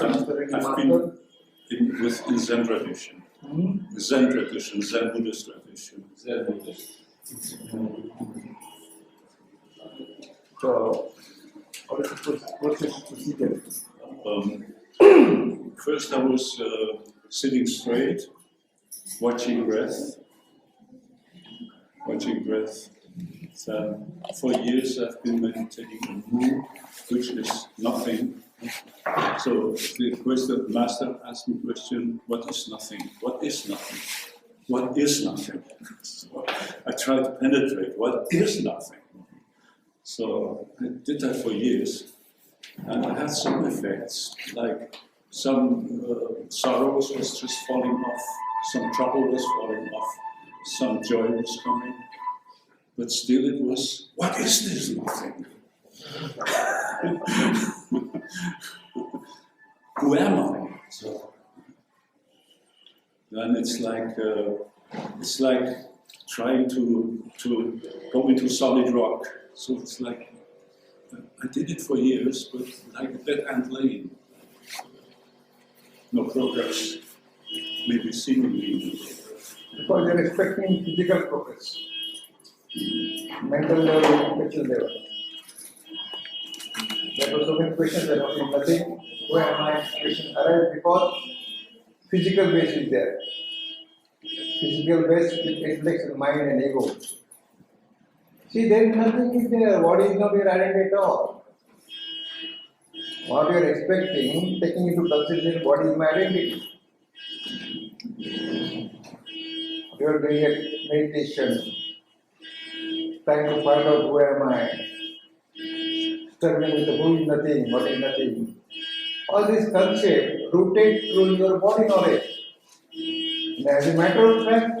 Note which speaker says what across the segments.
Speaker 1: I've been in Zen tradition. Zen tradition, Zen Buddhist tradition.
Speaker 2: Zen Buddhist.
Speaker 3: So, what is procedure?
Speaker 1: First I was sitting straight, watching breath. Then for years I've been meditating on Mu, which is nothing. So the master asked me the question, what is nothing? What is nothing? What is nothing? So I tried to penetrate, what is nothing? So I did that for years, and I had some effects, like some sorrows was just falling off, some trouble was falling off, some joy was coming, but still it was, what is this nothing? Who am I? So then it's like trying to go into solid rock. So it's like, I did it for years, but like a dead-end lane. No progress. Maybe seemingly no progress.
Speaker 3: Because they are expecting physical progress. Mental level, spiritual level. There were so many questions that are nothing. Who am I? Question arise because physical base is there. Physical base with intellect, mind and ego. See, then nothing is there. What is not your identity at all? What you are expecting, taking into consideration what is my identity. You are doing a meditation, trying to find out who am I, struggling with the who is nothing, what is nothing. All these concepts rooted through your body knowledge. And as a matter of fact,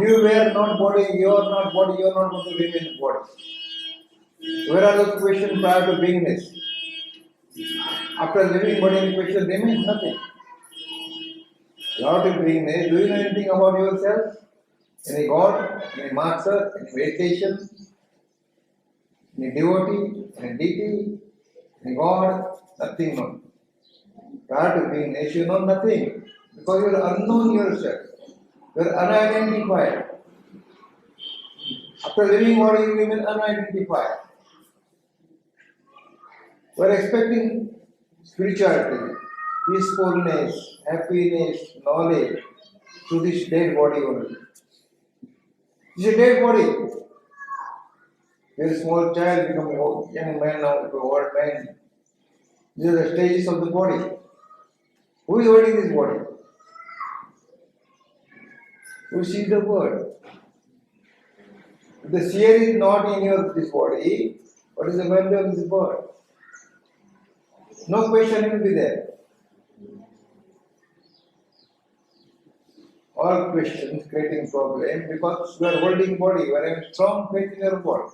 Speaker 3: you were not body, you are not body, you are not going to remain body. Where are those questions prior to beingness? After living body and question remains nothing. Without beingness, do you know anything about yourself? Any God, any master, any meditation, any devotee, any deity, any God, nothing known. Prior to beingness, you know nothing because you are unknown yourself. You are unidentified. After living body, you remain unidentified. We are expecting spirituality, peacefulness, happiness, knowledge through this dead body only. It's a dead body. Very small child become a young man now, to old man. These are the stages of the body. Who is holding this body? Who sees the word? If the seer is not in this body, what is the value of this word? No question will be there. All questions creating problem because you are holding body, you are having strong faith in your body.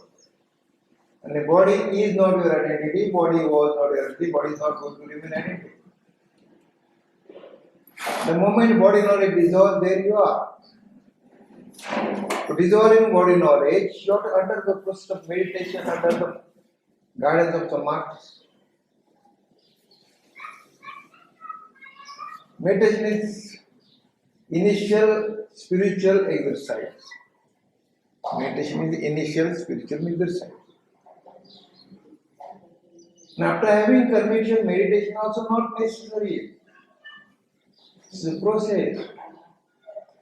Speaker 3: And the body is not your identity, body was not your identity, body is not going to remain identity. The moment body knowledge dissolves, there you are. To dissolving body knowledge, you have to under the process of meditation, under the guidance of some masters. Meditation is initial spiritual exercise. Meditation is the initial spiritual exercise. And after having conviction, meditation also not necessary. It's a process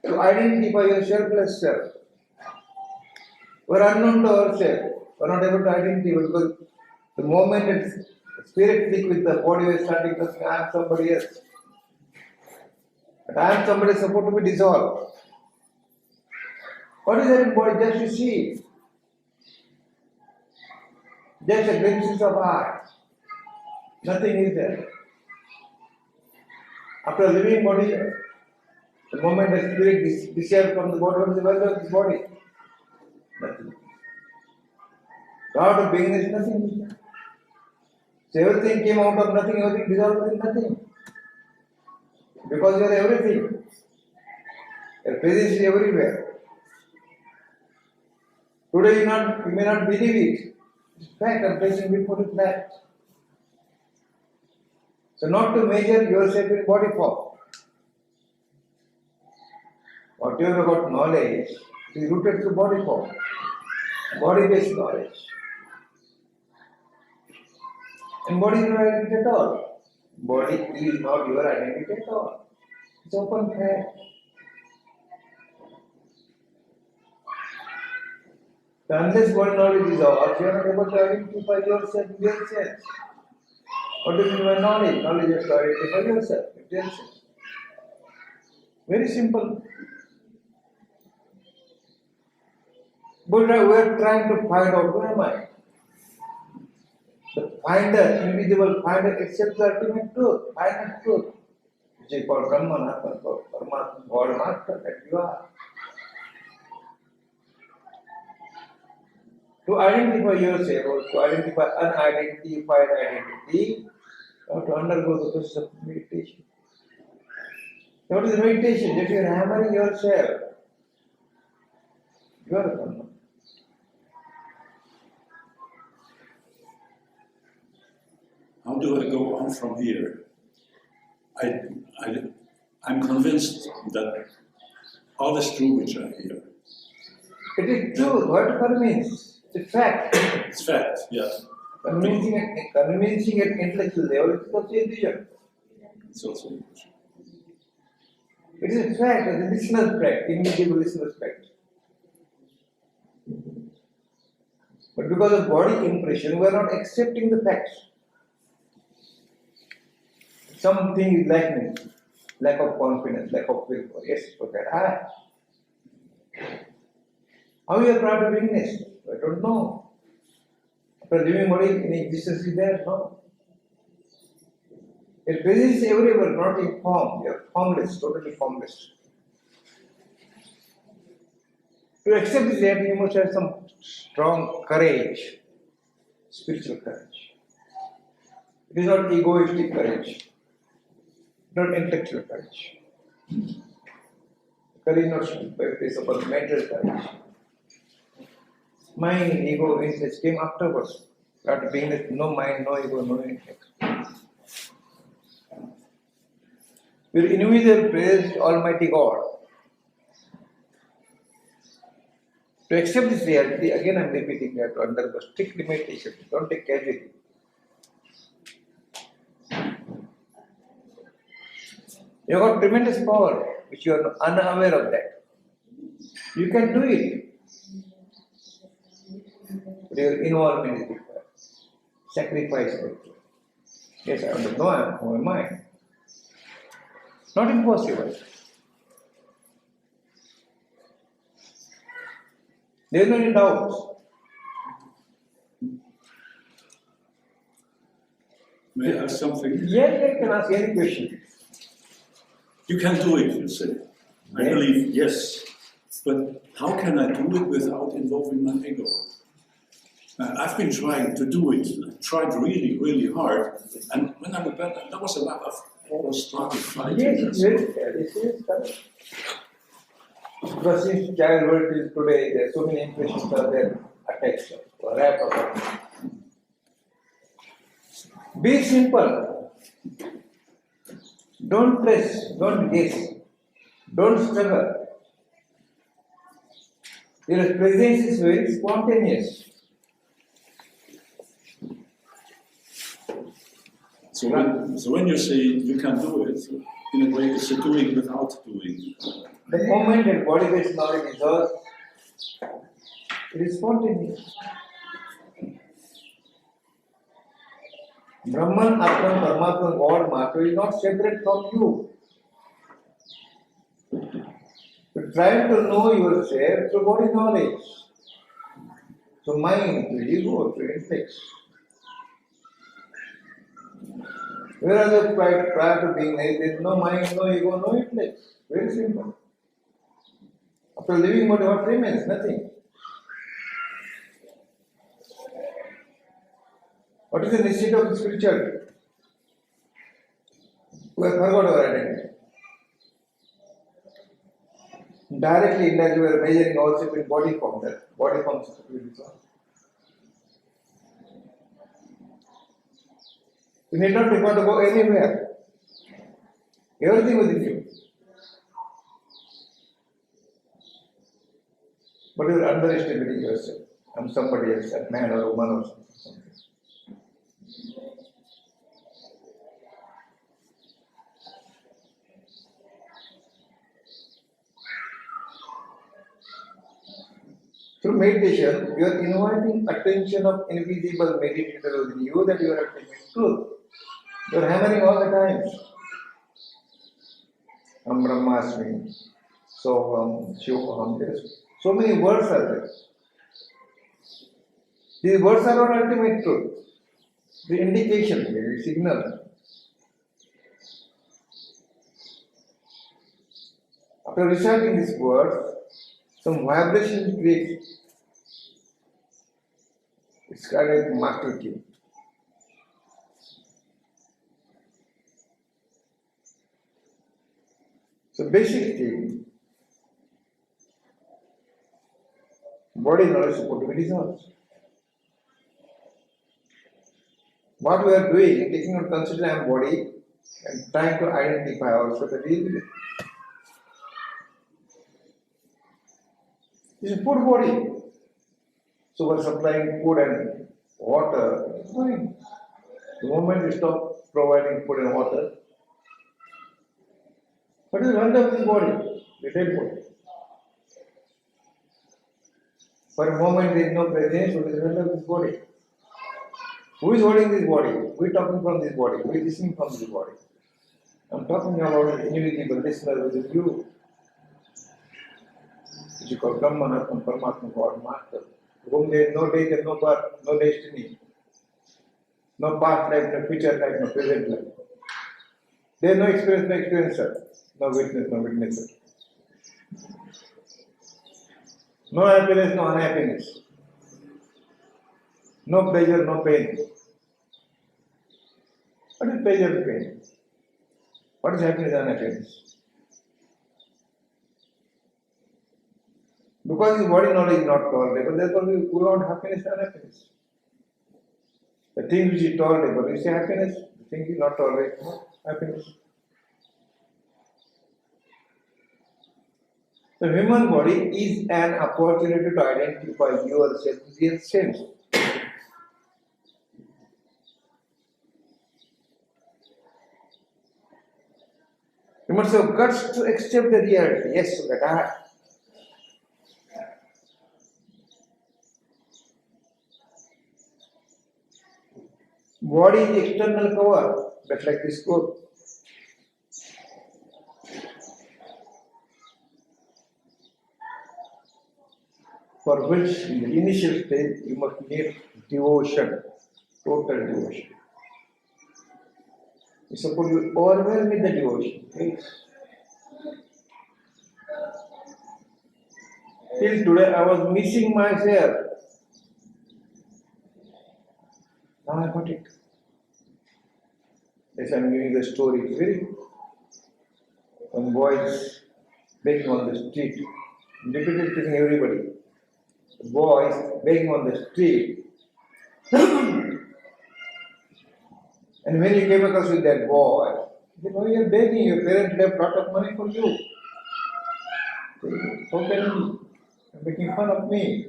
Speaker 3: to identify your selfless self. We are unknown to ourselves. We are not able to identify because the moment that spirit click with the body, we are starting to think, I am somebody else. But I am somebody supposed to be dissolved. What is that in body? Just you see. Just a glimpse of eye. Nothing is there. After living body, the moment the spirit disappears from the body, what is the value of this body? Nothing. God of being is nothing. So everything came out of nothing, everything dissolved in nothing. Because you are everything. Your presence is everywhere. Today you may not believe it. It's fact, I'm placing before the fact. So not to measure yourself in body form. Whatever about knowledge is rooted to body form, body-based knowledge. And body is not identity at all. Body is not your identity at all. It's open fact. So unless body knowledge is ours, you are not able to identify yourself with yourself. What do you mean by knowledge? Knowledge is to identify yourself with yourself. Very simple. But we are trying to find out who am I. The finder, invisible finder, accepts the ultimate truth, final truth, which is called Brahman, Atman, Paramatma, God, Master, that you are. To identify yourself or to identify unidentified identity, you have to undergo the process of meditation. What is meditation? That you are hammering yourself. You are a Brahman.
Speaker 1: How do I go on from here? I'm convinced that all is true which I hear.
Speaker 3: It is true. What means? It's a fact.
Speaker 1: It's fact, yes.
Speaker 3: Convincing at intellectual level is also illusion.
Speaker 1: It's also illusion.
Speaker 3: It is a fact, it's a listener's fact, invisible listener's fact. But because of body impression, we are not accepting the facts. Something is lacking, lack of confidence, lack of willpower. Yes, for that. How you are proud of weakness? I don't know. After living body in existence is there? No. It presence everywhere, not in form. You are formless, totally formless. To accept this reality, you must have some strong courage, spiritual courage. It is not egoistic courage. Not intellectual courage. Courage not based upon mental courage. Mind, ego, interest came afterwards. After being that no mind, no ego, no intellect. Your individual praise Almighty God. To accept this reality, again I am repeating that to undergo strict meditation. Don't take casualty. You have got tremendous power, which you are unaware of that. You can do it. But your involvement is required. Sacrifice is required. Yes, I don't know who am I. Not impossible. There is no any doubts.
Speaker 1: May I ask something?
Speaker 3: Yes, I can ask any question.
Speaker 1: You can do it, you say. I believe, yes. But how can I do it without involving my ego? I've been trying to do it, tried really, really hard. And when I look back, there was a lot of all struggle fighting.
Speaker 3: Yes, it's very fair. It is correct. Because since childhood till today, there are so many impressions are there attached or wrapped up. Be simple. Don't press, don't guess, don't struggle. Your presence is very spontaneous.
Speaker 1: So when you say you can do it, in a way it's a doing without doing.
Speaker 3: The moment that body-based knowledge is ours, it is spontaneous. Brahman, Atman, Paramatma, God, Master is not separate from you. You try to know yourself through body knowledge. So mind, through ego, through intellect. Whereas prior to being there is no mind, no ego, no intellect. Very simple. After living body, what remains? Nothing. What is the necessity of spirituality? We have forgot our identity. Directly, indirectly, we are measuring ourselves in body form. That body form is to be resolved. You need not require to go anywhere. Everything within you. But you are underestimating yourself. I'm somebody else, a man or a woman or something. Through meditation, you are inviting attention of invisible meditator within you that you are ultimate truth. You are hammering all the time. Am Brahmasmi, Soham, Shivoham. So many words are there. These words are our ultimate truth. The indication, the signal. After reciting these words, some vibration creates. It's kind of master key. So basic thing, body knowledge is supposed to be dissolved. What we are doing, taking into consideration body and trying to identify also the real. This is food body. So we are supplying food and water. It's fine. The moment we stop providing food and water, what is the run of this body? The dead body. For a moment there is no presence, what is the run of this body? Who is holding this body? Who is talking from this body? Who is listening from this body? I am talking about an invisible listener within you, which you call Brahman, Atman, Paramatma, God, Master, to whom there is no date and no birth, no destiny, no past life, no future life, no present life. There is no experience, no experiencer, no witness, no witnesser. No happiness, no unhappiness. No pleasure, no pain. What is pleasure and pain? What is happiness and unhappiness? Because his body knowledge is not tolerable, therefore we want happiness and unhappiness. The thing which is tolerable, you say happiness, the thing is not tolerable, happiness. The human body is an opportunity to identify yourself with your sense. You must have guts to accept the reality. Yes, that I. Body is the external cover, just like this coat. For which, in the initial stage, you must need devotion, total devotion. You suppose you overwhelm with the devotion, right? Till today, I was missing myself. Now I got it. Yes, I'm giving the story. Very one boy is begging on the street, repeatedly telling everybody. The boy is begging on the street. And when you came across with that boy, you know you're begging, your parents left a lot of money for you. How can you? You're making fun of me.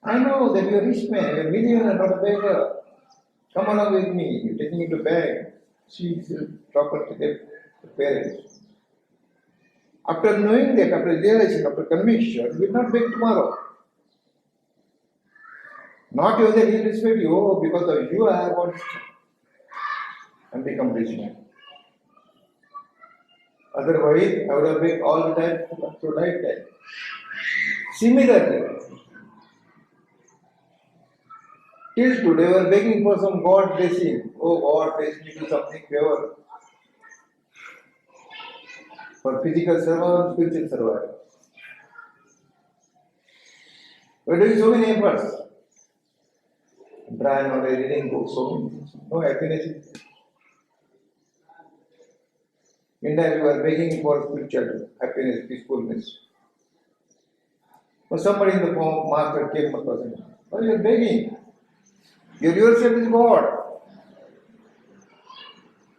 Speaker 3: I know that you're a rich man, you're a millionaire, not a beggar. Come along with me, you're taking me to beg. She proper to the parents. After knowing that, after realizing, after conviction, you will not beg tomorrow. Not you that he respect you, oh, because of you I have got and become rich man. Otherwise, I would have begged all the time through lifetime. Similarly, till today we are begging for some God blessing. Oh God, bless me to something favor. For physical survival, spiritual survival. We are doing so many efforts. Dry knowledge, reading books, so many things. No happiness is there. Meantime, you are begging for spiritual happiness, peacefulness. But somebody in the form of master came across him. Oh, you are begging. Yourself is God.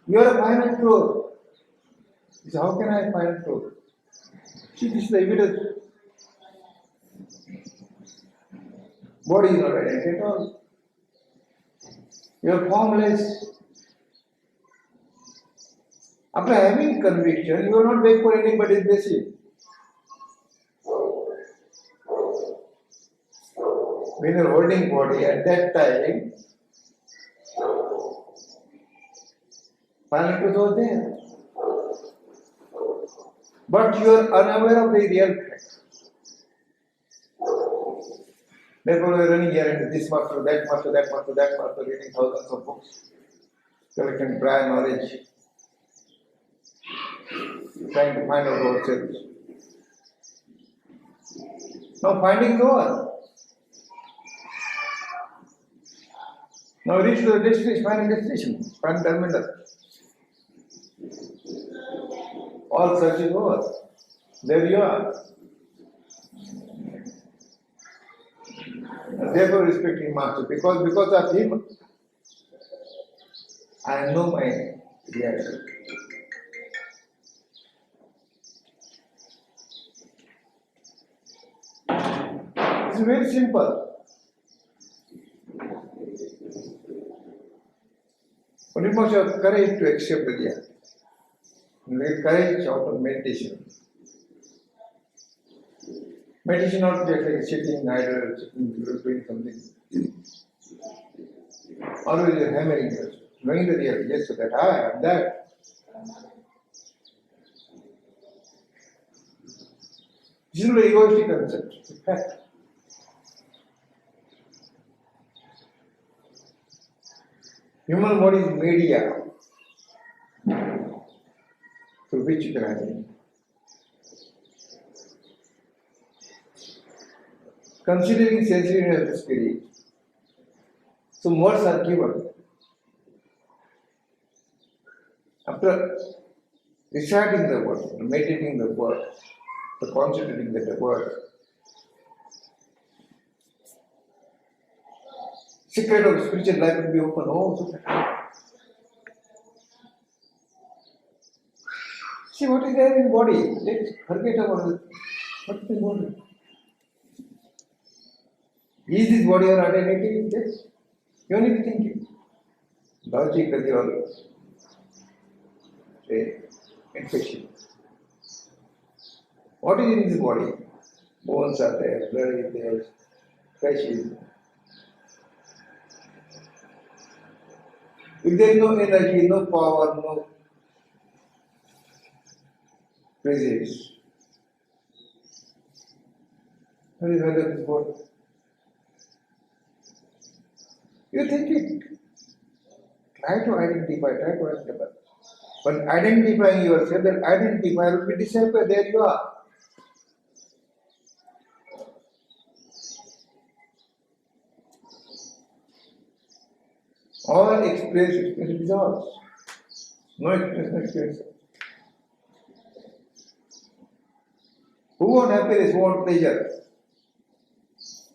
Speaker 3: You are a final truth. So how can I find truth? See, this is the evidence. Body is not identity at all. You are formless. After having conviction, you will not wait for anybody's blessing. When you are holding body, at that time, final truth was there. But you are unaware of the real fact. Therefore, you are running here into this master, that master, that master, that master, reading thousands of books, collecting prior knowledge, trying to find out ourselves. Now, finding is over. Now, reach to the destination, final destination, final terminal. All search is over. There you are. And therefore, respecting master, because of him, I know my reality. It's very simple. But you must have courage to accept the reality. You need courage out of meditation. Meditation not just like sitting idle, doing something. Always you're hammering yourself, knowing the reality, yes, so that I am that. This is not an egoistic concept, it's a fact. Human body is media through which you can identify. Considering sensitivity of the spirit, some words are given. After reciting the word, meditating the word, concentrating the word, secret of spiritual life will be open. Oh, so see what is there in body. Let's forget about it. What is the body? Is this body your identity? Yes. You only be thinking. Logically or say infection. What is in this body? Bones are there, blood is there, flesh is there. If there is no energy, no power, no presence, what is the value of this body? You think it. Try to identify. But identifying yourself, that identifier will be disappear. There you are. All experience dissolves. No experience. Who want happiness? Who want pleasure?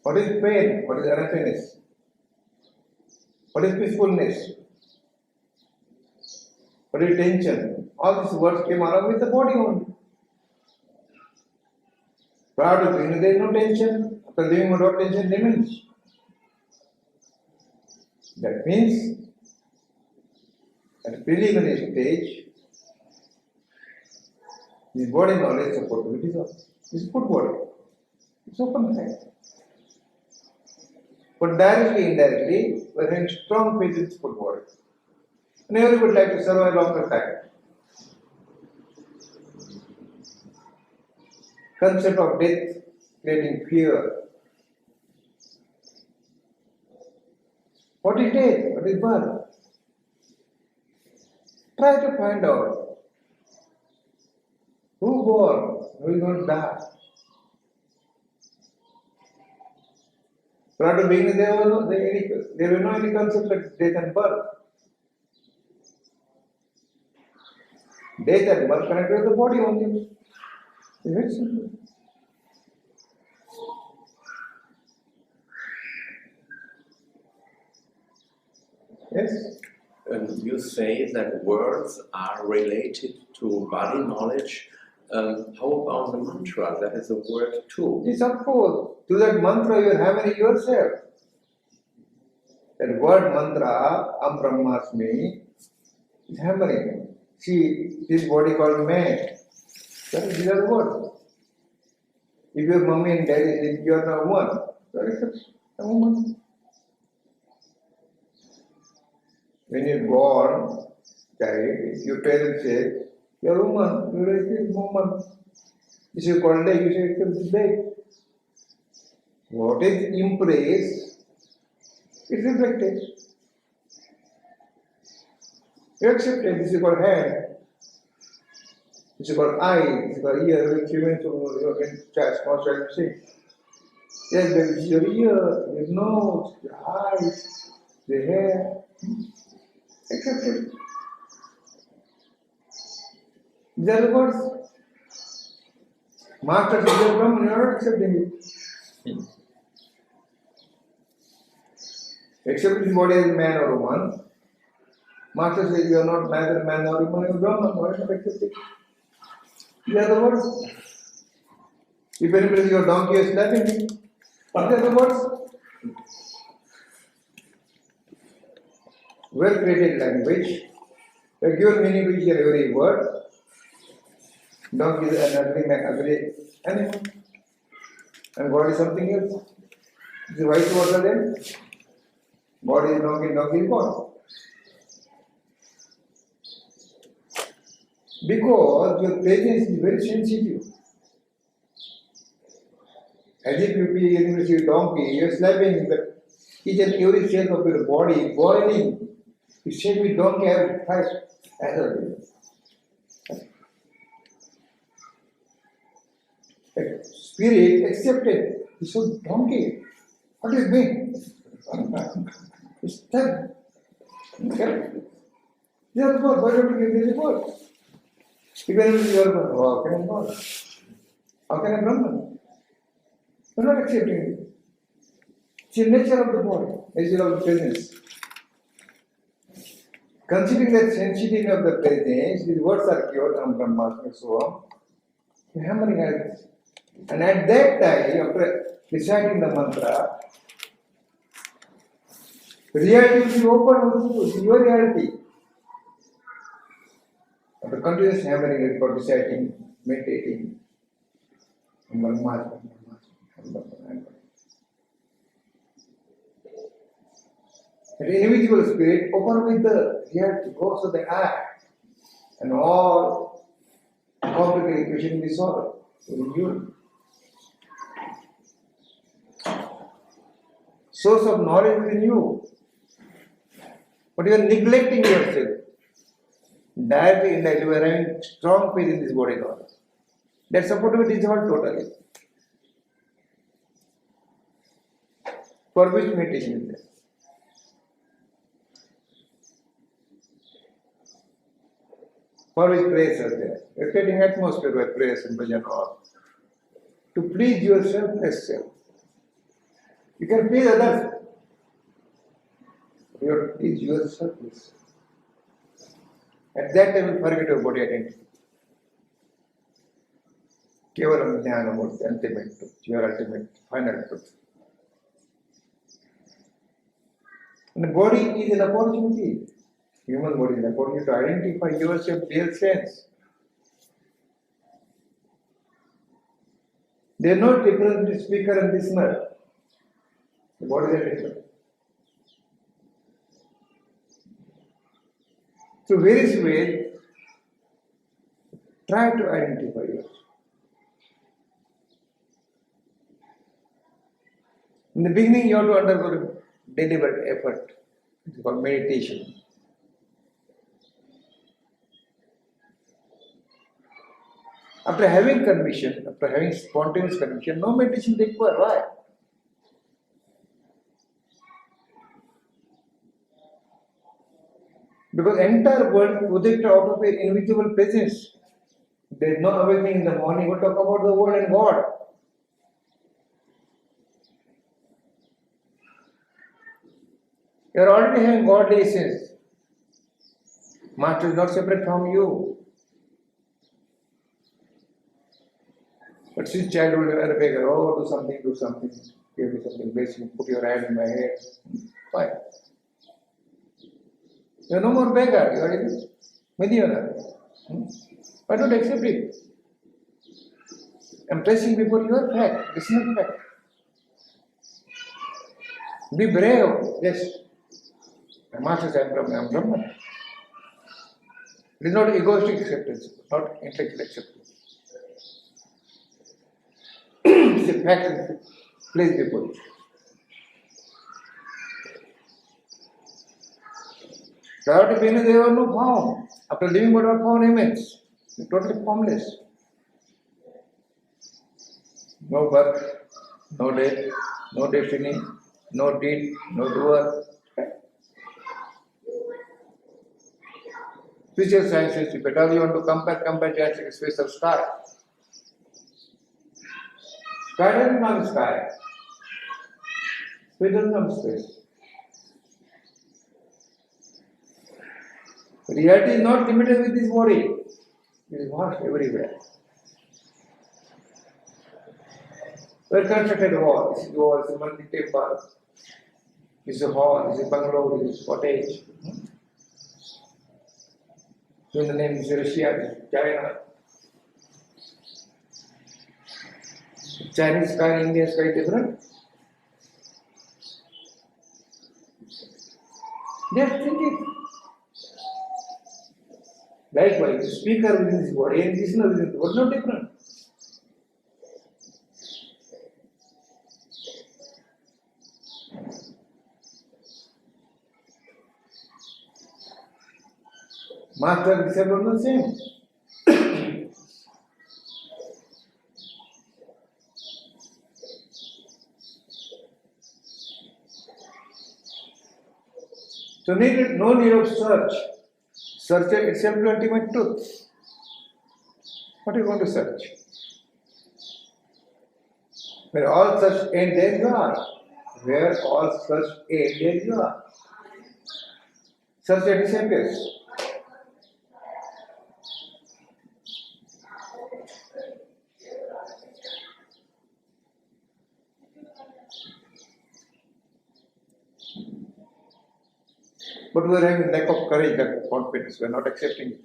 Speaker 3: What is pain? What is unhappiness? What is peacefulness? What is tension? All these words came along with the body only. Prior to living, there is no tension. After living without tension, remains. That means, at preliminary stage, this body knowledge support will dissolve. This is good body. It's open fact. But directly, indirectly, we are having strong faith in this good body. And everybody would like to survive longer time. Concept of death creating fear. What is death? What is birth? Try to find out who born, who is going to die. Prior to beginning, there were no any concept like death and birth. Death and birth connected with the body only. It's very simple. Yes?
Speaker 2: You say that words are related to body knowledge. How about the mantra? That is a word too.
Speaker 3: Yes, of course. To that mantra you are hammering yourself. That word mantra, Am Brahmasmi, is hammering. See, this body called man. These are the words. If your mommy and daddy say you are not one, you are a woman. When you are born, child, if your parents say, you are a woman, you are a woman. If you call day, you say it is day. What is impressed, it's reflected. You accept it. This is called hand. This is called eye. This is called ear. Which you can small child say. Yes, there is your ear, your nose, your eyes, the hair. Accept it. These are the words. Master says you are Brahman, you are not accepting it. Accept this body as man or woman. Master says you are not neither man nor woman, you are Brahman, why not accept it? These are the words. If anybody says you are donkey, you are slapping me. What are the words? Well created language. You have given meaning to each and every word. Donkey is an ugly animal. And God is something else. Is it vice versa then? God is donkey, donkey is God. Because your presence is very sensitive. As if you be a donkey, you are slapping each and every cell of your body, boiling. You say me donkey, I have fight as a spirit accepted. He said, donkey. What does it mean? It's done. Okay? They are God. Why don't you give me the word? Even if you are God, how can I God? How can I Brahman? You are not accepting it. It's the nature of the body, nature of the presence. Considering that sensitivity of the presence, these words are pure, Am Brahmasmi, so on. You're hammering at this. And at that time, after reciting the mantra, reality will be open to you, your reality. After continuous hammering it for reciting, meditating, Am Brahmasmi, Am Brahmasmi. The individual spirit open with the reality, goes to the eye, and all complicated equation will be solved within you. Source of knowledge within you. But you are neglecting yourself. Directly, indirectly, you are having strong faith in this body knowledge. That support will be dissolved totally. For which meditation is there? For which prayers are there? You are creating atmosphere by prayers and bhajan all. To please yourself as self. You can please others. You have to please yourself as self. At that time you forget your body identity. Kevalam jnana murti, ultimate truth, your ultimate final truth. And the body is an opportunity. Human body is an opportunity to identify yourself real sense. There is no difference between speaker and listener. The body is different. Through various ways, try to identify yourself. In the beginning, you have to undergo deliberate effort. It's called meditation. After having conviction, after having spontaneous conviction, no meditation required. Why? Because entire world projected out of an invisible presence. There is no awakening in the morning. We talk about the world and God. You are already having godly essence. Master is not separate from you. But since childhood you are a beggar, oh, do something, give me something blessing, put your hand in my head. Fine. You are no more beggar, you are a millionaire. Why don't accept it? I am placing before your fact. This is not fact. Be brave. Yes. My master said, I am Brahman. It is not egoistic acceptance, not intellectual acceptance. It's a fact placed before you. Prior to being there was no form. After living what are form image, totally formless. No birth, no death, no destiny, no deed, no doer. Spiritual sciences, if at all you want to compare just like a space of sky. Sky doesn't come sky. Space doesn't come space. Reality is not limited with this body. It is vast everywhere. Well constructed wall. This is wall, this is a multi-temple. This is a hall, this is a bungalow, this is a cottage. So in the name is Russia, this is China. Chinese sky and Indian sky different. They are thinking. Likewise, the speaker within this body and listener within the body, no different. Master and disciple are the same. So no need of search. Search itself the ultimate truth. What are you going to search? Where all such end, there you are. Where all such end, there you are. Search disappears. But we are having lack of courage, lack of confidence. We are not accepting it.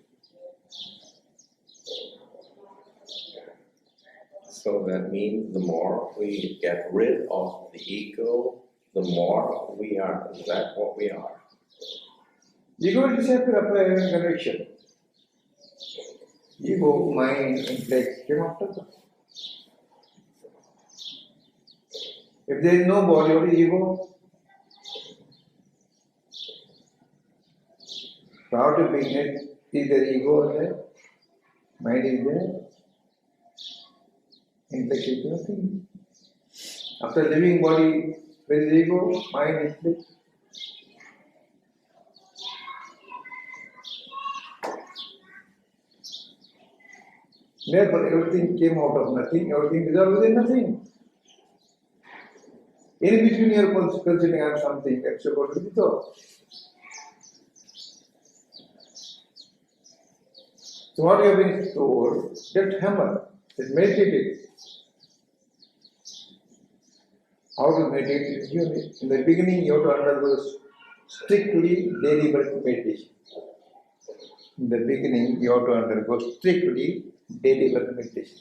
Speaker 2: So that means the more we get rid of the ego, the more we are. Is that what we are?
Speaker 3: Ego will disappear after having conviction. Ego, mind, intellect came after that. If there is no body, what is ego? How to begin it? Is there ego there? Mind is there? Intellect is nothing. After living body, there is ego, mind, intellect. Therefore, everything came out of nothing, everything dissolved within nothing. In between you are considering I am something, that's about to be thought. So what you have been told, just hammer, just meditate it. How to meditate is unique. In the beginning, you have to undergo strictly daily meditation. In the beginning, you have to undergo strictly daily meditation.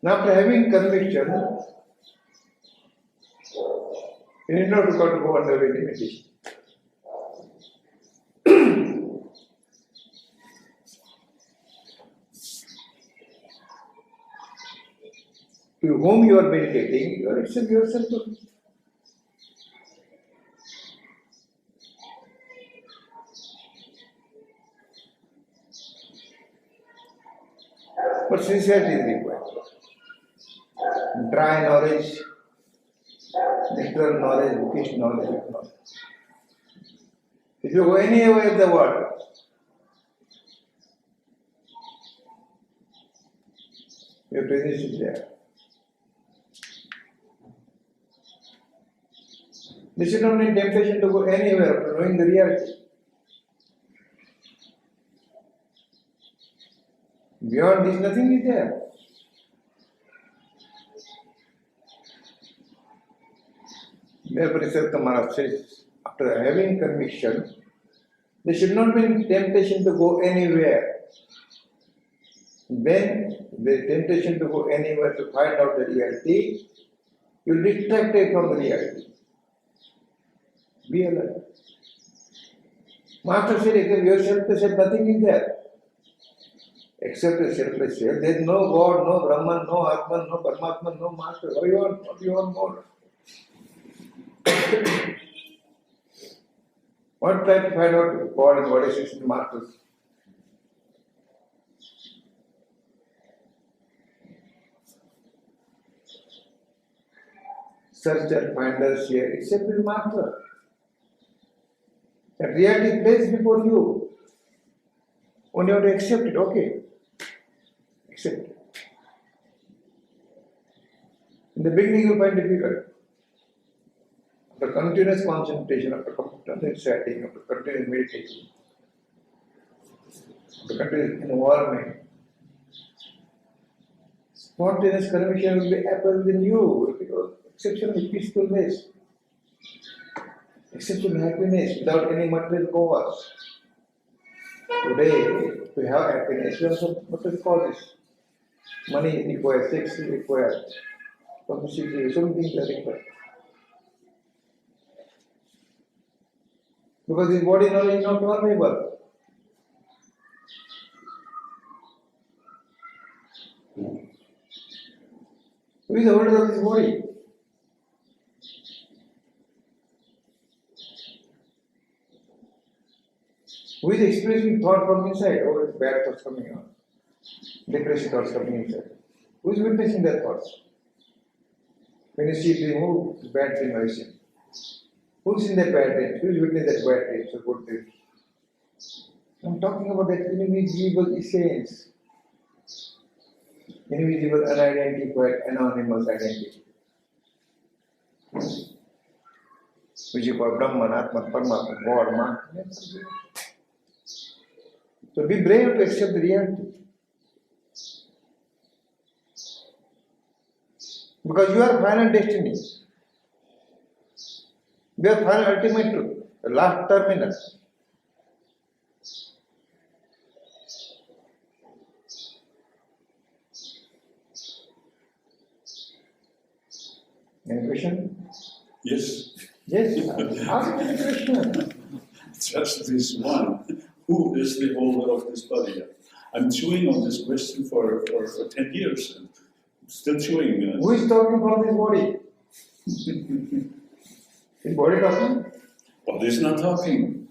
Speaker 3: Now, after having conviction, you need not to go under any meditation. To whom you are meditating, you are itself yourself. But sincerity is required. Dry knowledge, literal knowledge, bookish knowledge. If you go anywhere in the world, your presence is there. There should not be temptation to go anywhere after knowing the reality. Beyond this, nothing is there. Therefore, Satsang Maharaj says, after having conviction, there should not be temptation to go anywhere. When there is temptation to go anywhere to find out the reality, you will be distracted from the reality. Be alert. Master said, except yourself, to say nothing is there. Except a selfless self. There is no God, no Brahman, no Atman, no Paramatman, no Master. What do you want more? What try to find out God and what is in Masters? Search and finders here, except the Master. That reality is placed before you. Only you have to accept it, okay? Accept it. In the beginning you find difficult. After continuous concentration, after continuous setting, after continuous meditation, after continuous environment, spontaneous conviction will be apparent in you because exceptional peacefulness, exceptional happiness without any material cause. Today, we have happiness, we have some material causes. Money is required, sex is required, publicity, so many things are required. Because this body knowledge is not vulnerable. Who is the holder of this body? Who is experiencing thought from inside? Oh, it's bad thoughts coming out. Depressive thoughts coming inside. Who is witnessing their thoughts? When you see dream, oh, it's bad dream I see. Who's in that bad dream? Who is witnessing that bad dream? So good dream. I'm talking about that invisible essence. Invisible, unidentified, anonymous identity. Which you call Brahman, Atman, Paramatman, God, Man. So be brave to accept the reality. Because you are final destiny. You are final ultimate truth, the last terminus. Any question?
Speaker 1: Yes.
Speaker 3: Yes, ask me the question.
Speaker 1: Just this one. Who is the holder of this body? I'm chewing on this question for 10 years. And still chewing.
Speaker 3: Who is talking from this body? Is body talking?
Speaker 1: Body is not talking.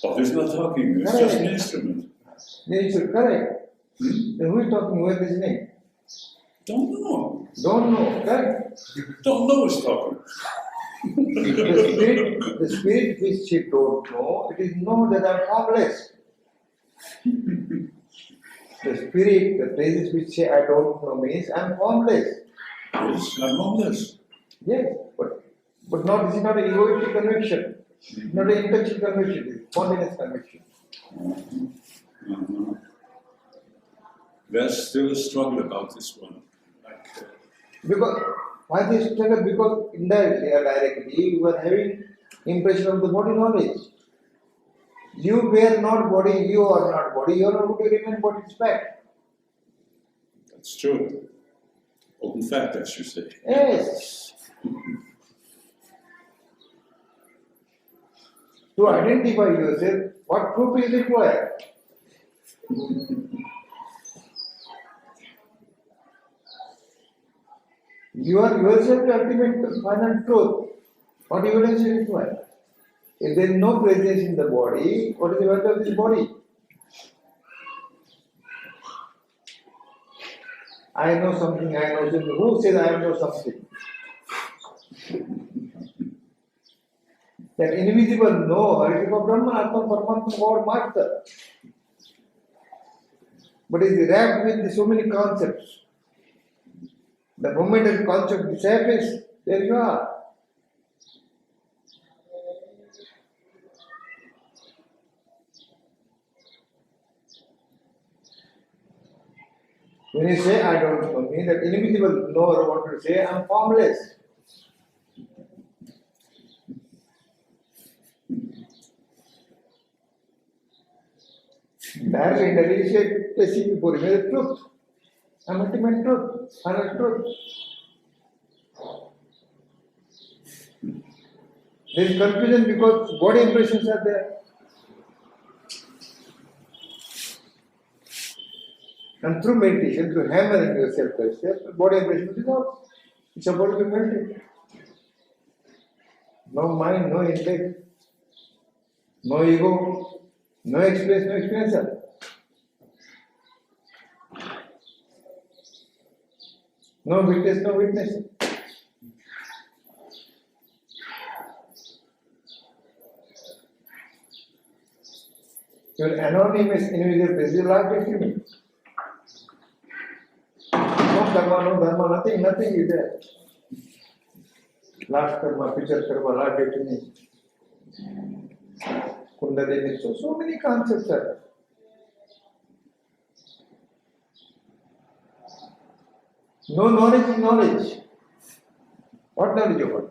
Speaker 1: Body is not talking. It's just an instrument.
Speaker 3: Nature, correct. Then who is talking? Who is listening?
Speaker 1: Don't know.
Speaker 3: Don't know, correct?
Speaker 1: Don't know who's talking.
Speaker 3: The spirit which you don't know, it is know that I am formless. The spirit, the presence which say I don't know means I am formless.
Speaker 1: Yes, I'm homeless.
Speaker 3: Yes, but not this is not an egoistic conviction, not an intellectual conviction, it is spontaneous conviction.
Speaker 1: There's still a struggle about this one.
Speaker 3: Because why this struggle? Because indirectly or directly you are having impression of the body knowledge. You were not body, you are not body, you are not going to remain body, it's fact.
Speaker 1: That's true. Open fact, as you say.
Speaker 3: Yes. To identify yourself, what proof is required? You are yourself the ultimate final truth. What evidence is required? If there is no presence in the body, what is the value of this body? I know something, Who says I know something? That invisible knower is of Brahman, Atman, Paramatman, God, Master. But it is wrapped with so many concepts. The moment that concept disappears, there you are. When you say I don't know me, that inimitable knower wanted to say I am formless. Directly in the research, placing before me the truth, an ultimate truth, final truth. There is confusion because body impressions are there. And through meditation, through hammering yourself to yourself, body impression dissolves. It's about to be melted. No mind, no intellect, no ego, no experience, no experiencer. No witness, no witness. Your anonymous individual is your life destiny. No dharma, nothing is there. Last karma, future karma, life destiny. Kundalini, so many concepts are there. No knowledge is knowledge. What knowledge you got?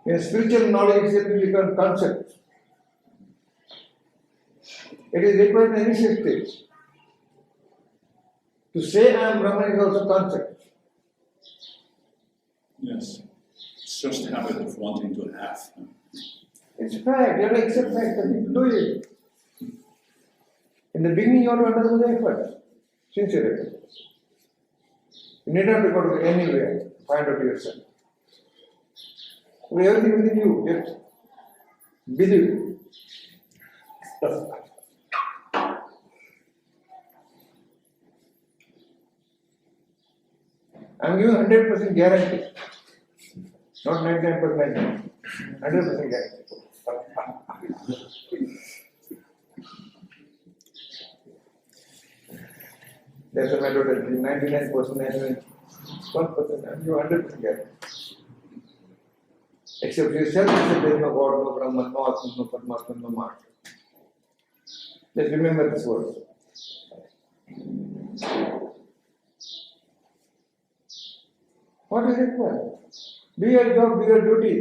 Speaker 3: In spiritual knowledge itself becomes concept. It is required in initial stage. To say I am Brahman is also concept.
Speaker 1: Yes. It's just a habit of wanting to have.
Speaker 3: It's fact, you have to accept fact and people do it. In the beginning, you have to undergo the effort, sincere effort. You need not to go to anywhere to find out yourself. With everything within you, just believe. I'm giving 100% guarantee, not 99%, 100% guarantee. That's a matter of 99%, 1%, I'm giving 100% guarantee. Except yourself, there is no God, no Brahman, no Atman, no Paramatma, no Master. Just remember this word. What is required? Do your job, do your duty.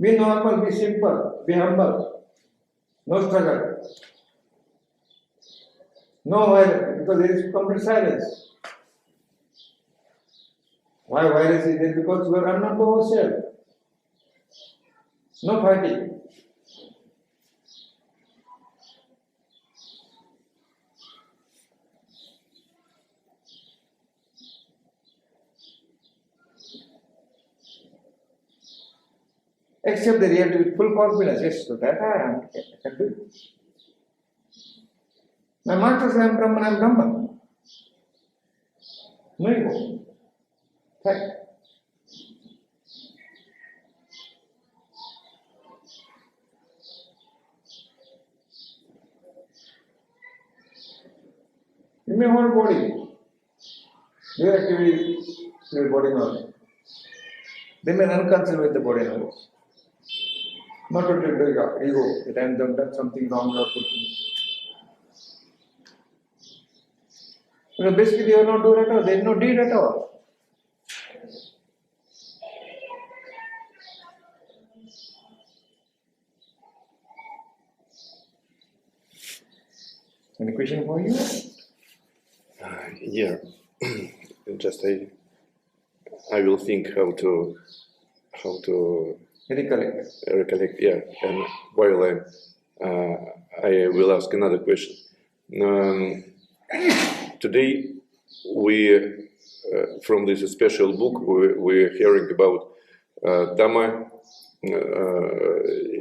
Speaker 3: Be normal, be simple, be humble. No struggle. No violence, because there is complete silence. Why violence is there? Because we are unknown to ourselves. No fighting. Accept the reality with full confidence. Yes, so that I can do it. My master says I am Brahman. No ego. Fact. You may hold body. Your activity, your body knowledge. They may unconcerned with the body knowledge. Not to take the ego that I am done something wrong or good thing. Basically, you are not doing at all. There is no deed at all. Any question for you?
Speaker 4: Yeah, just I will think how to recollect. Yeah, and while I will ask another question. Today we from this special book we're hearing about Dhamma,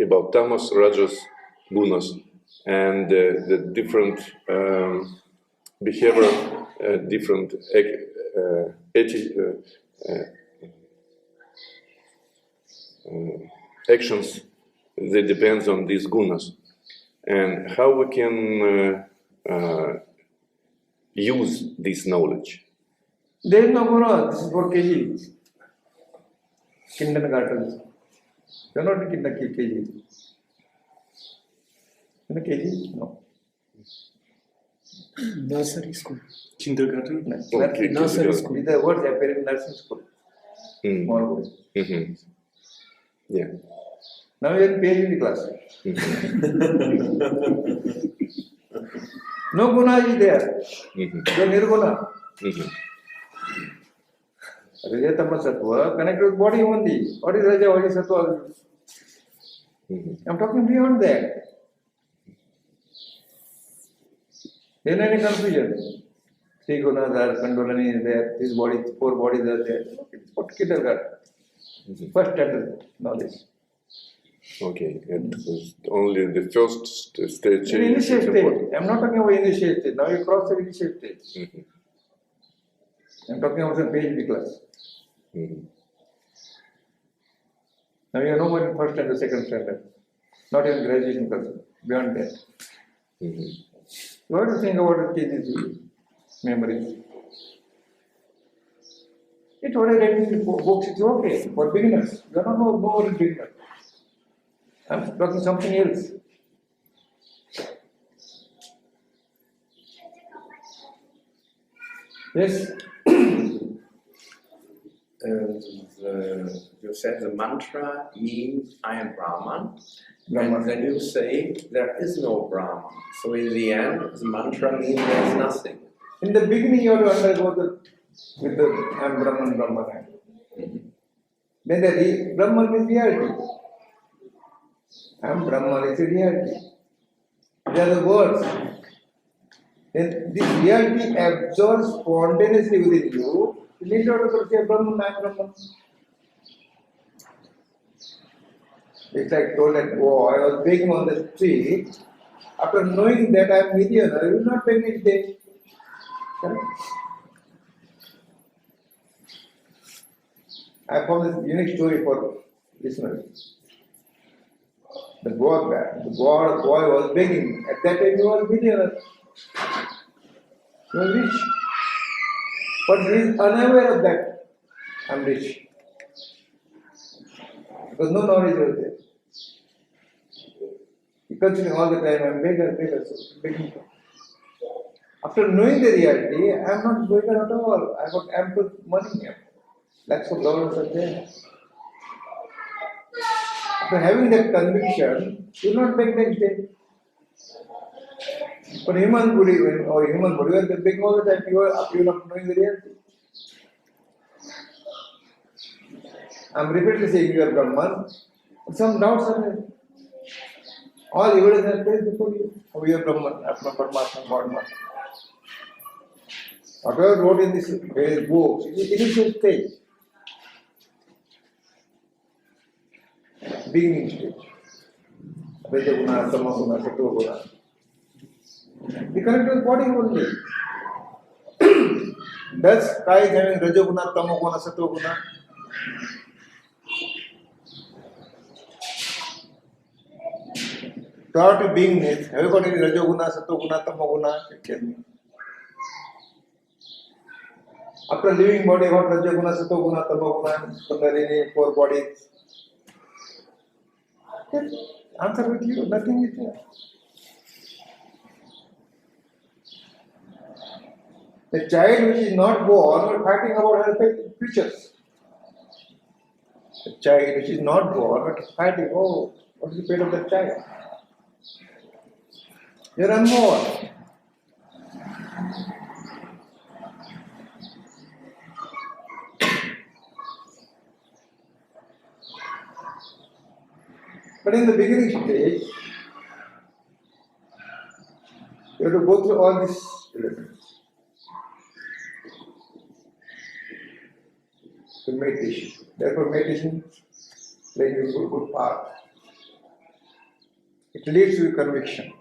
Speaker 4: about tamas, rajas, gunas, and the different behavior, different actions that depends on these gunas, and how we can use this knowledge.
Speaker 3: There is no Guna, this is for KG. Kindergarten. You are not in KG. In a KG? No.
Speaker 5: Nursery school.
Speaker 1: Kindergarten?
Speaker 4: Okay,
Speaker 5: Nursery school.
Speaker 3: With the words appear in nursing school.
Speaker 4: Mm.
Speaker 3: Small boys.
Speaker 4: Mhm. Yeah.
Speaker 3: Now you are in PhD class. No Guna is there.
Speaker 4: Mhm.
Speaker 3: You are Nirguna.
Speaker 4: Mhm.
Speaker 3: Rajatama Sattva connected with body only. What is Raja? What is Sattva?
Speaker 4: Mhm.
Speaker 3: I am talking beyond that. Then any confusion. Three gunas are, Kandolani is there, this body, four bodies are there. It's what kindergarten. First standard knowledge.
Speaker 4: Okay, it was only the first stage.
Speaker 3: In initial
Speaker 4: is
Speaker 3: stage,
Speaker 4: important.
Speaker 3: I am not talking about initial stage. Now you cross the initial stage.
Speaker 4: Mhm.
Speaker 3: I am talking about some PhD class.
Speaker 4: Mhm.
Speaker 3: Now you are no more in first standard, second standard. Not even graduation class. Beyond that.
Speaker 4: Mhm.
Speaker 3: You have to think about these memories. It's what I read in the books, it's okay for beginners. You are not no more beginner. I'm talking something else. Yes.
Speaker 2: You said the mantra means I am Brahman,
Speaker 3: Brahman.
Speaker 2: and then you say there is no Brahman. So in the end, the mantra means there is nothing.
Speaker 3: In the beginning, you have to undergo with the I am Brahman, Brahman. Then the Brahman is reality. I am Brahman is a reality. They are the words. Then this reality absorbs spontaneously within you. You need not to say Brahman, I am Brahman. It's like told that, oh, I was begging on the street. After knowing that I am millionaire, I will not beg each day. Correct? I found this unique story for listeners. The boy was begging. At that time he was millionaire. He was rich. But he is unaware of that. I am rich. Because no knowledge was there. He considering all the time, I am beggar, so begging. After knowing the reality, I am not beggar at all. I got ample money. Lakhs of dollars are there. After having that conviction, you will not beg next day. For human body or human body, you are begging all the time. You are not knowing the reality. I am repeatedly saying you are Brahman. Some doubts are there. All evidence are placed before you. Oh, you are Brahman, Atma, Paramatma, God, Master. Whatever wrote in this various books, it is initial stage. Beginning stage. Rajaguna, Tamaguna, Sattva-guna. The connect with body only. Does sky is having Rajaguna, Tamaguna, Sattva-guna? Prior to beingness, have you got any Rajaguna, Sattva-guna, Tamaguna? Tell me. After leaving body, what Rajaguna, Sattva-guna, Tamaguna, Kundalini, four bodies? Yes. Answer with you, nothing is there. The child which is not born is fighting about her futures. The child which is not born is fighting, oh, what is the fate of the child? You are unborn. But in the beginning stage, you have to go through all these elements. To meditation. Therefore, meditation plays a good part. It leads to conviction.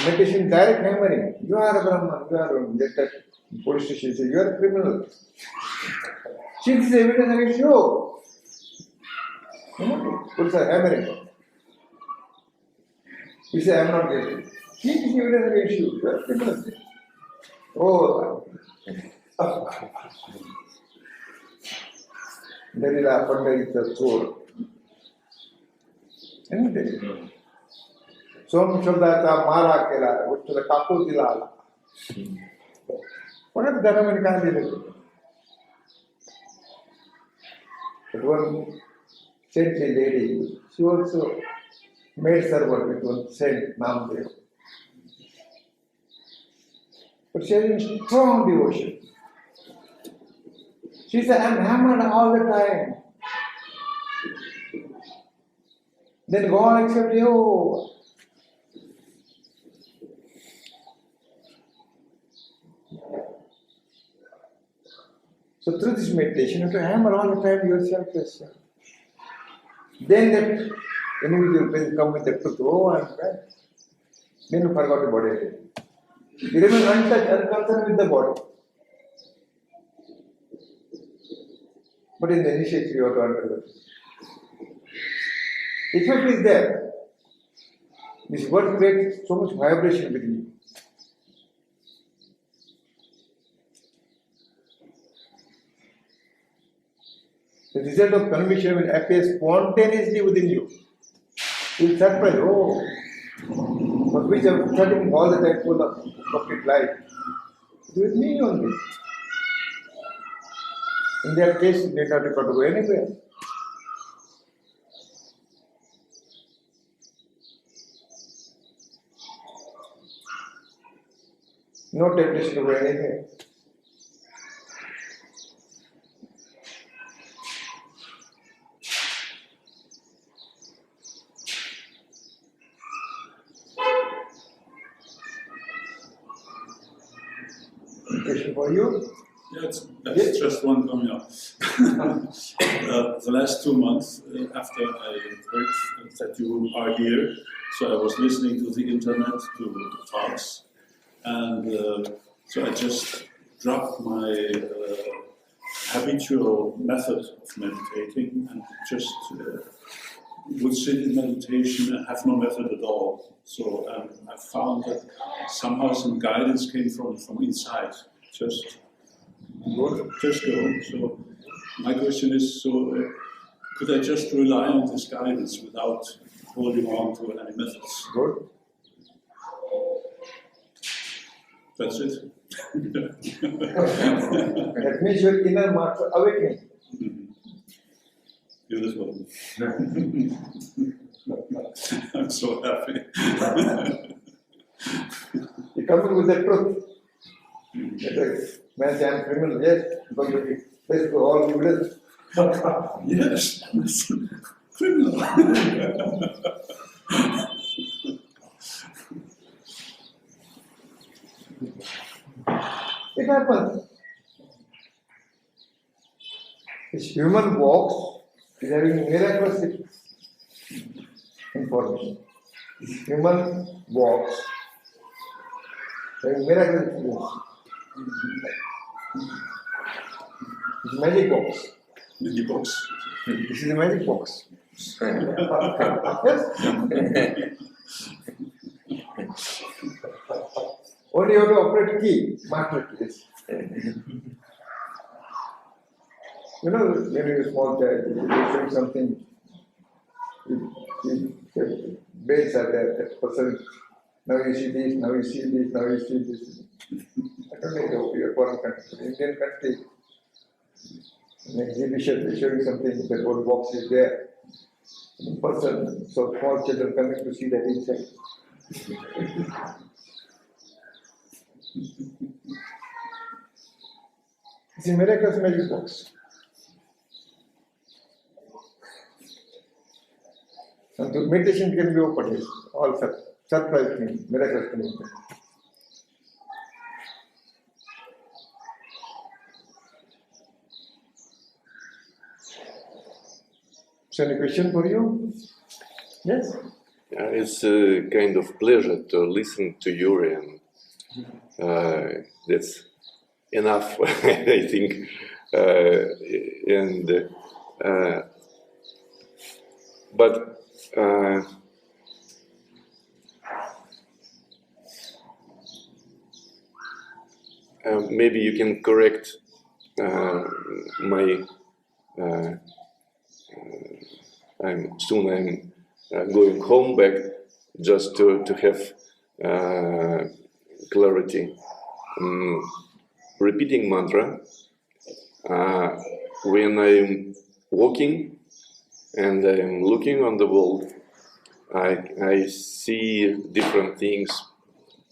Speaker 3: Meditation, direct hammering. You are a Brahman, you are a Brahman. Just that police station says, you are a criminal. See, this is evidence against you. Police are hammering. You say, I am not guilty. See, this is evidence against you. You are a criminal. Oh, there is a Pandita soul. Isn't it? Some Shabdata Mara Kela, which is the Kapu Dilala. What are the government candidates? But one saintly lady, she also made servant with one saint Namdev. But she has strong devotion. She said, I'm hammered all the time. Then God accepts you. So through this meditation, you have to hammer all the time yourself. Then that individual will come with the truth. Oh, I'm bad. Then you forgot the body again. You remain untouched, unconcerned with the body. But in the initiation, you have to understand. Effect is there. This word creates so much vibration within you. The result of conviction will appear spontaneously within you. You will surprise, oh, but which are studying all the time full of complete life. It is with me only. In that case, you need not require to go anywhere. No temptation to go anywhere. Question for you?
Speaker 1: Yeah, that's just one coming up. The last 2 months after I heard that you are here, so I was listening to the internet, to the talks, and so I just dropped my habitual method of meditating and just would sit in meditation and have no method at all. So I found that somehow some guidance came from inside. Just go. So my question is, so could I just rely on this guidance without holding on to any methods?
Speaker 3: Good.
Speaker 1: That's it.
Speaker 3: That means your inner master awakening.
Speaker 1: Beautiful. I'm so happy.
Speaker 3: You come in with the truth. Man, I'm criminal, yes, because you face to all evidence.
Speaker 1: Yes, criminal.
Speaker 3: It happens. This human walks is having miraculous information. Human walks having miraculous information. It's magic box.
Speaker 1: Magic box.
Speaker 3: This is a magic box. Yes? Only you have to operate key, master keys. You know, when you're a small child, if you're doing something, base are there, that person, now you see this, now you see this, now you see this. I don't know your foreign country, but Indian country, an exhibition, they're showing something, that one box is there. Person, so small children coming to see that inside. It's a miraculous magic box. And the meditation can be open, it's all surprise things, miraculous things. So any question for you? Yes?
Speaker 4: It's a kind of pleasure to listen to you, and that's enough, I think. But maybe you can correct my. I'm going home back just to have clarity. Repeating mantra when I'm walking and I'm looking on the world, I see different things,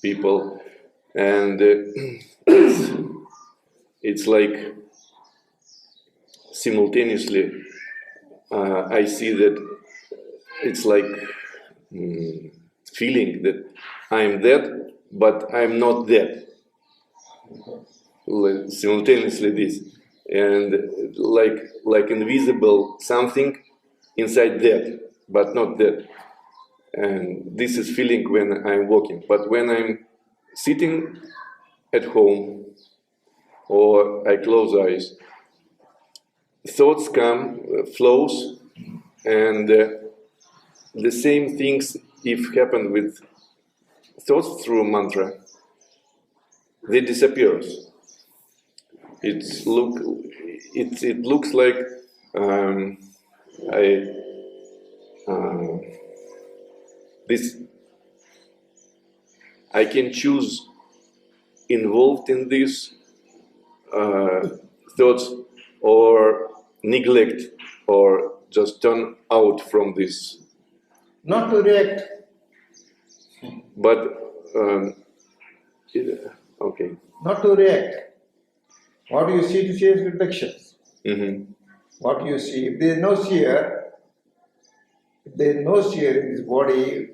Speaker 4: people, and it's like simultaneously I see that it's like feeling that I'm that, but I'm not that. Simultaneously this, and like invisible something inside that, but not that. And this is feeling when I'm walking. But when I'm sitting at home or I close eyes, thoughts come, flows, and the same things if happen with thoughts through mantra, they disappears. It looks like I can choose involved in these thoughts or neglect or just turn out from this.
Speaker 3: Not to react.
Speaker 4: But okay.
Speaker 3: Not to react. What you see to see is reflections.
Speaker 4: Mm-hmm.
Speaker 3: What you see, if there is no seer, in this body,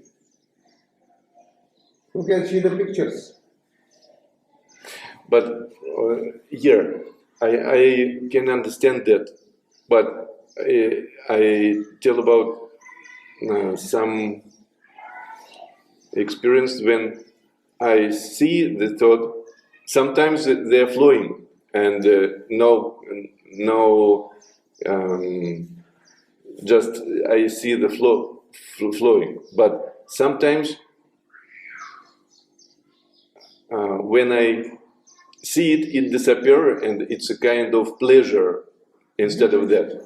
Speaker 3: who can see the pictures?
Speaker 4: But here, I can understand that, but I tell about some experience when I see the thought. Sometimes they're flowing and just I see the flowing. But sometimes when I see it, it disappears, and it's a kind of pleasure instead of that.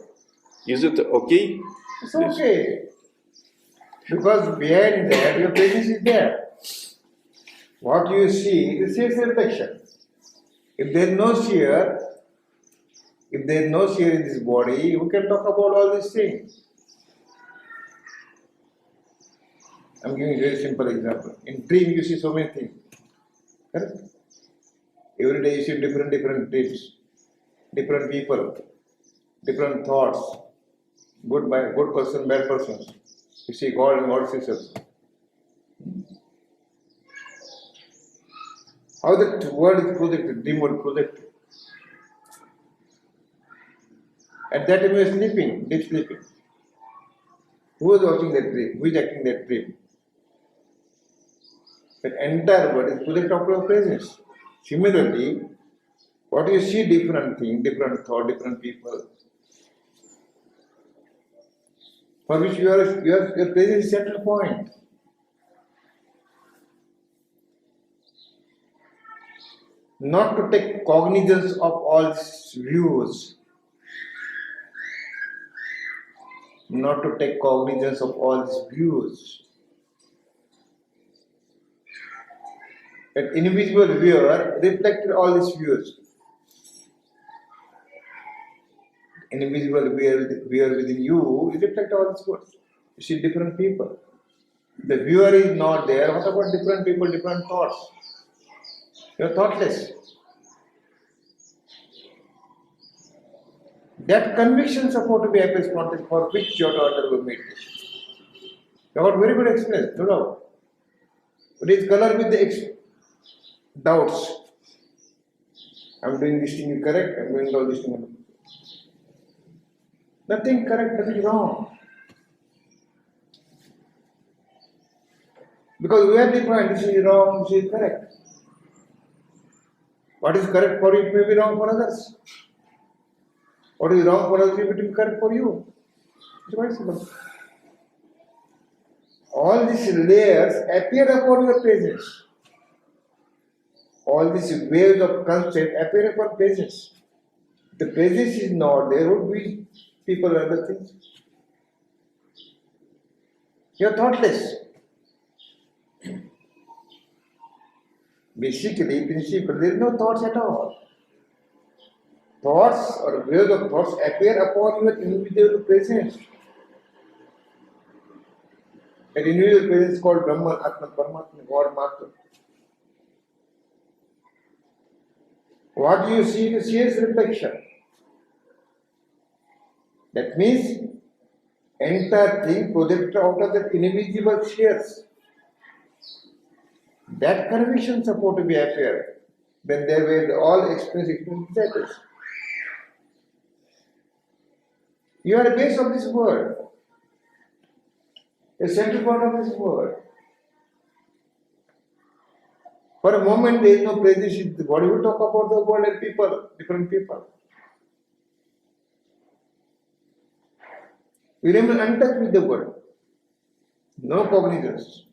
Speaker 4: Is it okay?
Speaker 3: It's okay. Because behind that, your presence is there. What you see is a reflection. If there is no seer, in this body, we can talk about all these things. I'm giving a very simple example. In dream, you see so many things. Correct? Every day you see different dreams, different people, different thoughts, good person, bad person. You see God and God sees us. How the world is projected, dream world projected. At that time you are sleeping, deep sleeping. Who is watching that dream? Who is acting that dream? The entire world is projected of your presence. Similarly, what you see different things, different thought, different people, for which your presence is central point. Not to take cognizance of all these views. Not to take cognizance of all these views. An invisible viewer reflected all these views. An invisible viewer within you reflects all these words. You see different people. The viewer is not there. What about different people, different thoughts? You are thoughtless. That conviction support to be happy spontaneous for which you have to undergo meditation. You have got very good experience, no doubt. But it is colored with the doubts. I'm doing this thing correct, I'm doing all this thing. Nothing correct, nothing wrong. Because we are defined, this is wrong, this is correct. What is correct for you may be wrong for others. What is wrong for others may be correct for you. It's very simple. All these layers appear upon your presence. all these waves of concept appear upon presence. If the presence is not, there would be people and other things. You are thoughtless. Basically, principle, there is no thoughts at all. Thoughts or waves of thoughts appear upon your individual presence. That individual presence is called Brahman, Atman, Paramatma, God, Master. What do you see? You see its reflection. That means entire thing projected out of that invisible spheres. That conviction support to be appear when there were all experience status. You are a base of this world, a central point of this world. For a moment there is no presence. What do you talk about the world and people, different people? You remain untouched with the world. No cognizance.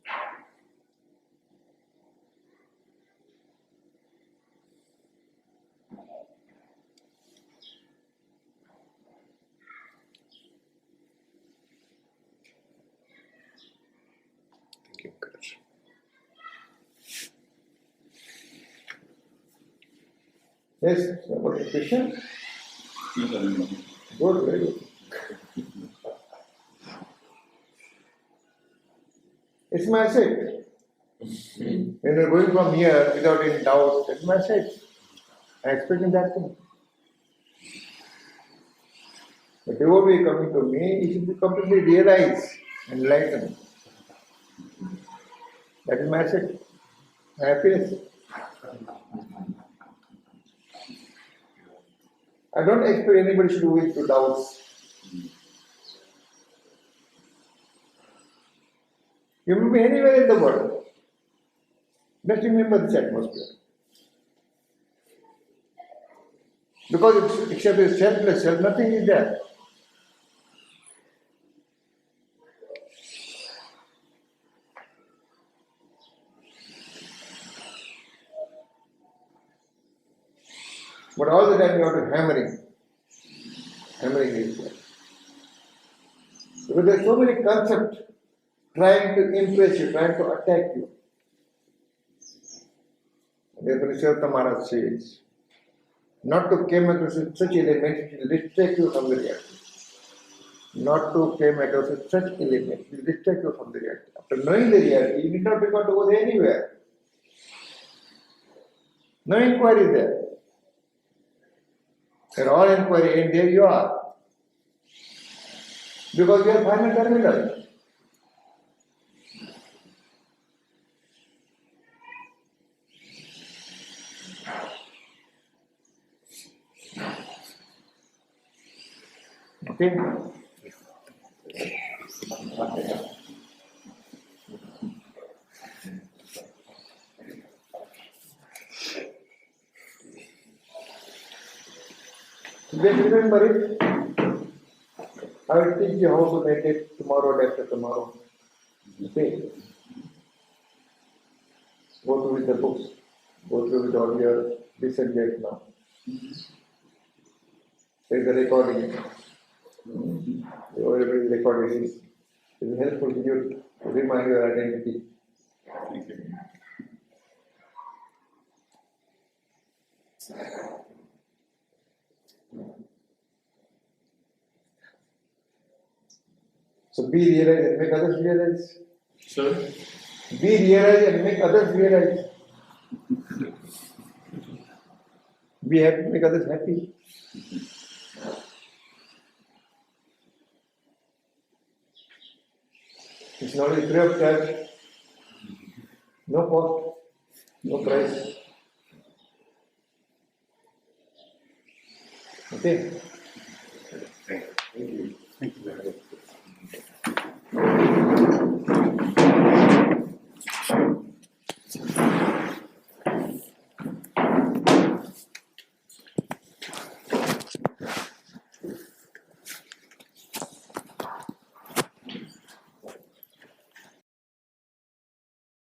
Speaker 4: Thank you, Coach.
Speaker 3: Yes, what is the question?
Speaker 1: Not anymore.
Speaker 3: Good, very good. It's my asset. When you're going from here without any doubt, it's my asset. I expect in that thing. The devotee coming to me, he should be completely realized and enlightened. That is my asset, my happiness. I don't expect anybody should go into doubts. You may be anywhere in the world. Just remember this atmosphere. Because except a selfless self, nothing is there. But all the time you have to hammering is there. Because there are so many concepts trying to impress you, trying to attack you. Therefore, Maharaj says, not to come across such elements which will distract you from the reality. Not to come across such elements which will distract you from the reality. After knowing the reality, you need not be going to go anywhere. No inquiry there. And all inquiry, and there you are. Because you are final terminal. Okay? Just remember it. I will teach you how to meditate tomorrow and after tomorrow. Okay? Go through with the books. Go through with all your recent dates now. There is a recording. Everybody recording is helpful to you to remind your identity.
Speaker 1: Thank you.
Speaker 3: So be realized and make others realize.
Speaker 1: Sorry?
Speaker 3: Be realized and make others realize. Be happy, make others happy. It's not only free of charge, no cost, no price. Okay?
Speaker 2: Thank you.
Speaker 1: Thank you very much.